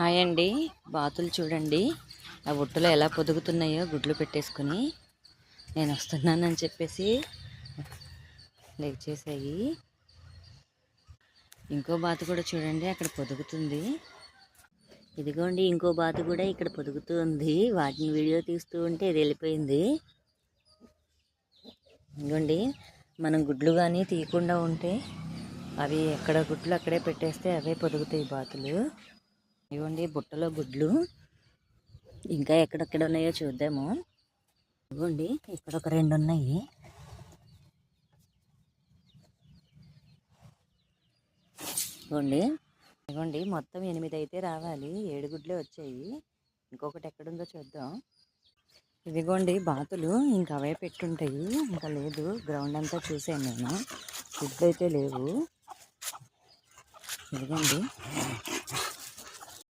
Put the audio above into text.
Hi అండి. బాతులు చూడండి ఆ బుట్టలో ఎలా పొదుగుతున్నాయో గుడ్లు పెట్టేసుకుని. నేను వస్తున్నానని చెప్పేసి లేచేసాయి. ఇంకో బాతు కూడా చూడండి అక్కడ పొదుగుతుంది. ఇదిగోండి ఇంకో బాతు కూడా ఇక్కడ పొదుగుతూ ఉంది. వాటిని వీడియో తీస్తూ ఉంటే ఇది వెళ్ళిపోయింది. ఇదిగోండి మనం గుడ్లు కానీ తీయకుండా ఉంటే అవి ఎక్కడ గుడ్లు అక్కడే పెట్టేస్తే అవే పొదుగుతాయి బాతులు. ఇవ్వండి బుట్టలో గుడ్లు ఇంకా ఎక్కడెక్కడ ఉన్నాయో చూద్దాము. ఇవ్వండి ఇక్కడ ఒక 2 ఉన్నాయి. ఇవ్వండి మొత్తం 8 అయితే రావాలి. 7 గుడ్లే వచ్చాయి. ఇంకొకటి ఎక్కడుందో చూద్దాం. ఇదిగోండి బాతులు ఇంకా అవే పెట్టుంటాయి. ఇంకా లేదు, గ్రౌండ్ అంతా చూసాను నేను. గుడ్లు అయితే లేవు. ఇదిగోండి